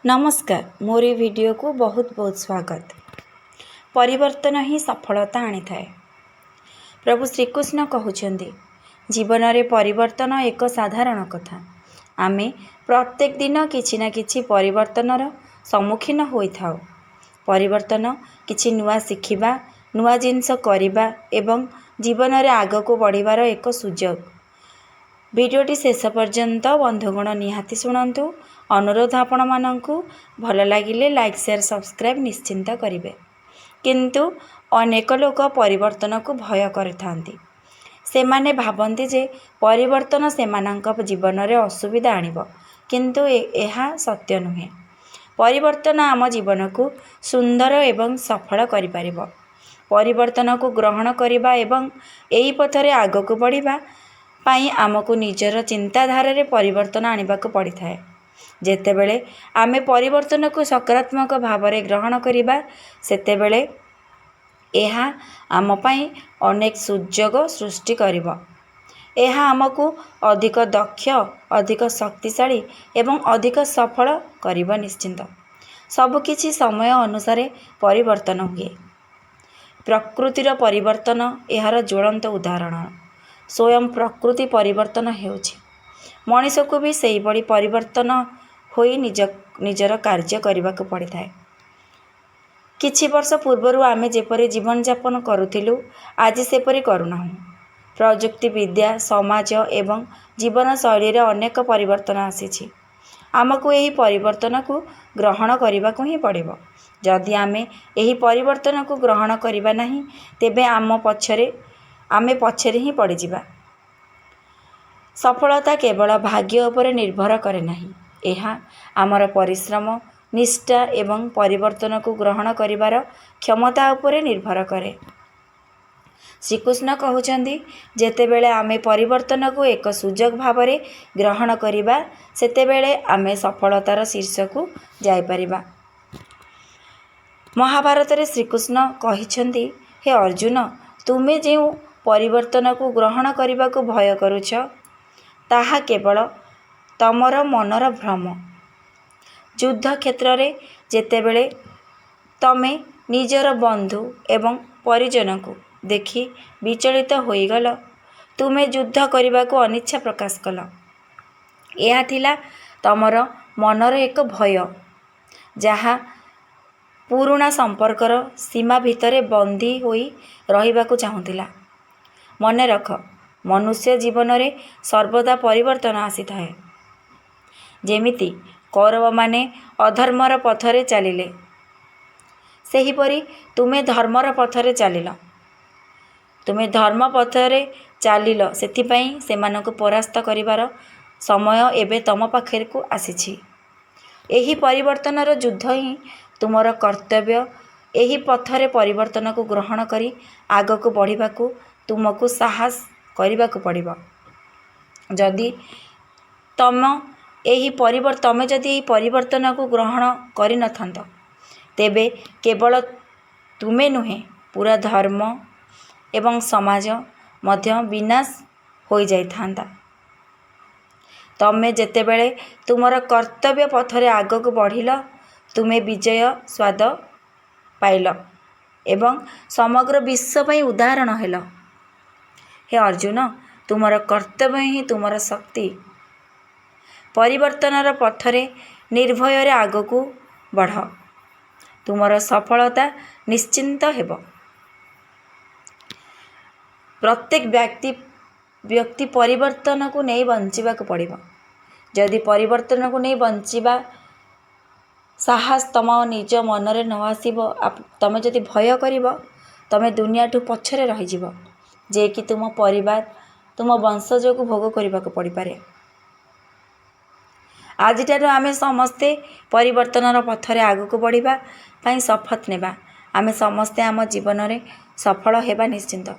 नमस्कार, मोर ये वीडियो को बहुत बहुत स्वागत। परिवर्तन ही सफलता आनी थाए। प्रभु श्रीकृष्ण कहउछन्ति जीवन रे परिवर्तन एक साधारण कथा। आमे प्रत्येक दिन किछि ना किछि परिवर्तनर सम्मुखीन होई थाउ। परिवर्तन किछि नुआ शिखिबा, नुआ जिंस करिबा एवं जीवन रे आगको बढ़िबार एक सुजोग। भिडियोटी शेष पर्यंत बंधुगण निहाती शुणु। अनुरोध आपण मानंकु भल लागिले लाइक शेयर सब्सक्राइब निश्चिंत करिवे। किंतु अनेक लोक परिवर्तन को भय करथांती। सेमाने भाबंती जे परिवर्तन सेमानंक जीवन रे असुविधा आनिबो, किंतु एहा सत्य नुहे। परिवर्तन आम जीवन को सुंदर एवं सफल करि परिबो। परिवर्तन को ग्रहण करिबा एवं एई पथरे आगको बढ़िबा पाई आमको निजर चिंताधारा रे परिवर्तन आनिबाको पड़ी थाए। जेतेबेले आमे परिवर्तन को सकारात्मक भाव में ग्रहण करिबा सेतेबेले एहा आम पाई अनेक सुजोग सृष्टि करिबो। एहा आमको अधिक दक्ष, अधिक शक्तिशाली एवं अधिक सफल करिबो निश्चिंत। सबकिछि समय अनुसार परिवर्तन हुए। प्रकृतिर परिवर्तन एहार ज्वलंत उदाहरण। स्वयं प्रकृति परिवर्तन हेउछि। मनीष को भी सही बड़ी परिवर्तन होई निजर कार्य करने को पड़ी थाए। किछि वर्ष पूर्वरु आमे जेपरि जीवन यापन करुथिलु आज सेपरि करुनाहु। प्रजुक्ति विद्या, समाज एवं जीवन शैली रे अनेक परिवर्तन आसीछि। आमको एही परिवर्तन को ग्रहण करने को ही पड़िबो। जदि आमे एही परिवर्तन को ग्रहण करिबा नाही तेबे आमे पछरे ही पड़ी जिबा। सफलता केवल भाग्य उपर निर्भर करे नाही। एहा आमर परिश्रम, निष्ठा एवं परिवर्तन को ग्रहण करिबार क्षमता उपरे निर्भर करे। श्रीकृष्ण कहउछन्ति जेतेबेले आमे परिवर्तन को एक सुजोग भाव में ग्रहण करिबा सेतेबेले आमे सफलतार शीर्ष को जाई परिबा। महाभारत रे श्रीकृष्ण कहिछन्ति हे अर्जुन, तुमे जे परिवर्तन को ग्रहण करने को भय करुछ ताहा केवल तमर मनर भ्रम। युद्ध क्षेत्र रे जेतेबेले तमे निजर बंधु एवं परिजन को देखि विचलित होईगल, तुमे युद्ध करने को अनिच्छा प्रकाश कल। यह थिला तमर मनर एक भय जहा पुराणा संपर्कर सीमा भितरे बंदी होई रहिबा को चाहुतिला। मने रख, मनुष्य जीवन रे सर्वदा परिवर्तन आसी थाए। जेमिति कौरव माने अधर्मर पथरे चलिले, सेहीपरि तुमे धर्मर पथरे चलिल। तुमे धर्म पथरे चलिल, सेथिपई सेमानकु परास्त करिवार समय एबे तम पाखेर को आसीछि। एही परिवर्तनर युद्ध ही तुमर कर्तव्य। एही पथरे परिवर्तन को ग्रहण करी आगको बढ़िबाकू तुमको साहस करिबाकू पड़िबो। जदि तमे जदि परिवर्तन को ग्रहण करि नथांत तेबे केवल तुमे नुहे पूरा धर्म एवं समाज मध्य विनाश हो जाई थांता। तमे जेतेबेले तुमर कर्तव्य पथरे आगको बढ़िल, तुमे विजय स्वाद पाइल एवं समग्र विश्व पई उदाहरण हेल। हे अर्जुन, तुमर कर्तव्य ही तुमर शक्ति। परिवर्तनर पथरे निर्भय रे आगको बढ़, तुमर सफलता निश्चिंत हेब। प्रत्येक व्यक्ति परिवर्तन को नहीं बंचिबा को पड़िबो। जदि परिवर्तन को नहीं बंचिबा साहस तम निज मन रे न आसीबो, तमे जदि भय करिबो तमे दुनिया ठू पछरे रहि जिवो, जे कि तुम परिवार तुम वंशज को भोग करने को पड़ पारे। आज आमे समस्ते परिवर्तनर पथरे आगको बढ़िबा पई शपथ नेबा। आमे समस्ते आम जीवन रे सफल हेबा निश्चिंत।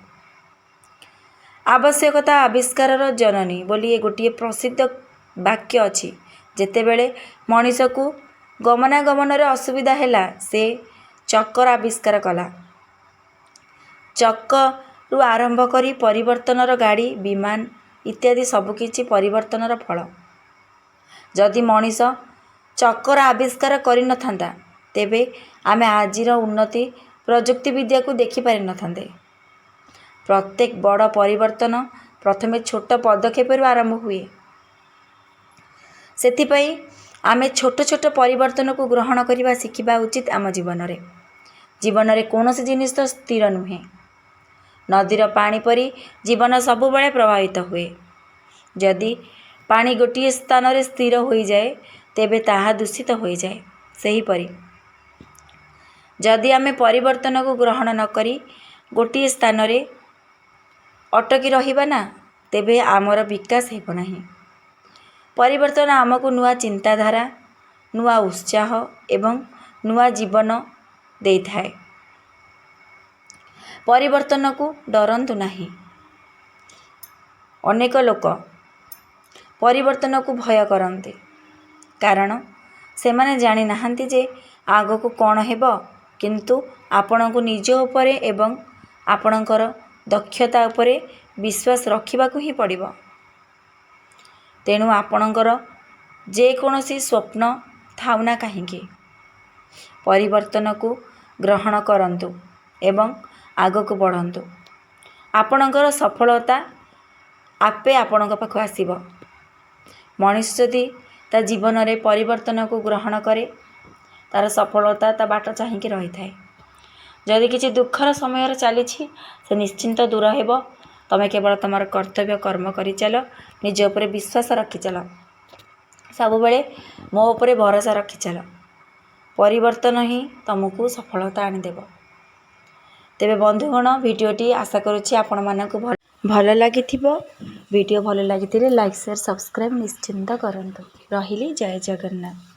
आवश्यकता आविष्कारर जननी बोली गोटे प्रसिद्ध वाक्य अछि। जेतेबेले मनीष को गमनागमन रे असुविधा हैला, से चक्कर आविष्कार कला। चक्करु आरंभ करी परिवर्तनर गाड़ी, विमान इत्यादि सबकिछि परिवर्तनर फल। जदि मनीष ଚକର ଆବିଷ୍କାର କରିନଥାନ୍ତା ତେବେ ଆମେ ଆଜିର ଉନ୍ନତି ପ୍ରଯୁକ୍ତିବିଦ୍ୟାକୁ ଦେଖିପାରିନଥାନ୍ତେ। ପ୍ରତ୍ୟେକ ବଡ଼ ପରିବର୍ତ୍ତନ ପ୍ରଥମେ ଛୋଟ ପଦକ୍ଷେପରୁ ଆରମ୍ଭ ହୁଏ। ସେଥିପାଇଁ ଆମେ ଛୋଟ ଛୋଟ ପରିବର୍ତ୍ତନକୁ ଗ୍ରହଣ କରିବା ଶିଖିବା ଉଚିତ। ଆମ ଜୀବନରେ କୌଣସି ଜିନିଷ ସ୍ଥିର ନୁହେଁ। ନଦୀର ପାଣି ପରି ଜୀବନ ସବୁବେଳେ ପ୍ରଭାବିତ ହୁଏ। ଯଦି ପାଣି ଗୋଟିଏ ସ୍ଥାନରେ ସ୍ଥିର ହୋଇଯାଏ ତେବେ ତାହା ଦୂଷିତ ହୋଇଯାଏ। ସେହିପରି ଯଦି ଆମେ ପରିବର୍ତ୍ତନକୁ ଗ୍ରହଣ ନ କରି ଗୋଟିଏ ସ୍ଥାନରେ ଅଟକି ରହିବା ନା, ତେବେ ଆମର ବିକାଶ ହେବ ନାହିଁ। ପରିବର୍ତ୍ତନ ଆମକୁ ନୂଆ ଚିନ୍ତାଧାରା, ନୂଆ ଉତ୍ସାହ ଏବଂ ନୂଆ ଜୀବନ ଦେଇଥାଏ। ପରିବର୍ତ୍ତନକୁ ଡରନ୍ତୁ ନାହିଁ। ଅନେକ ଲୋକ ପରିବର୍ତ୍ତନକୁ ଭୟ କରନ୍ତି କାରଣ ସେମାନେ ଜାଣିନାହାନ୍ତି ଯେ ଆଗକୁ କ'ଣ ହେବ। କିନ୍ତୁ ଆପଣଙ୍କୁ ନିଜ ଉପରେ ଏବଂ ଆପଣଙ୍କର ଦକ୍ଷତା ଉପରେ ବିଶ୍ୱାସ ରଖିବାକୁ ହିଁ ପଡ଼ିବ। ତେଣୁ ଆପଣଙ୍କର ଯେକୌଣସି ସ୍ୱପ୍ନ ଥାଉ ନା କାହିଁକି, ପରିବର୍ତ୍ତନକୁ ଗ୍ରହଣ କରନ୍ତୁ ଏବଂ ଆଗକୁ ବଢ଼ନ୍ତୁ। ଆପଣଙ୍କର ସଫଳତା ଆପେ ଆପଣଙ୍କ ପାଖକୁ ଆସିବ। ମଣିଷ ଯଦି ତା ଜୀବନରେ ପରିବର୍ତ୍ତନକୁ ଗ୍ରହଣ କରେ, ତା'ର ସଫଳତା ତା ବାଟ ଚାହିଁକି ରହିଥାଏ। ଯଦି କିଛି ଦୁଃଖର ସମୟରେ ଚାଲିଛି, ସେ ନିଶ୍ଚିନ୍ତ ଦୂର ହେବ। ତୁମେ କେବଳ ତୁମର କର୍ତ୍ତବ୍ୟ କର୍ମ କରିଚାଲ, ନିଜ ଉପରେ ବିଶ୍ୱାସ ରଖିଚାଲ, ସବୁବେଳେ ମୋ ଉପରେ ଭରସା ରଖିଚାଲ। ପରିବର୍ତ୍ତନ ହିଁ ତୁମକୁ ସଫଳତା ଆଣିଦେବ। ତେବେ ବନ୍ଧୁଗଣ, ଭିଡ଼ିଓଟି ଆଶା କରୁଛି ଆପଣମାନଙ୍କୁ ଭଲ ଲାଗିଥିବ। ଭିଡ଼ିଓ ଭଲ ଲାଗିଥିଲେ ଲାଇକ୍, ସେୟାର, ସବସ୍କ୍ରାଇବ୍ ନିଶ୍ଚିନ୍ତ କରନ୍ତୁ। ରହିଲି, ଜୟ ଜଗନ୍ନାଥ।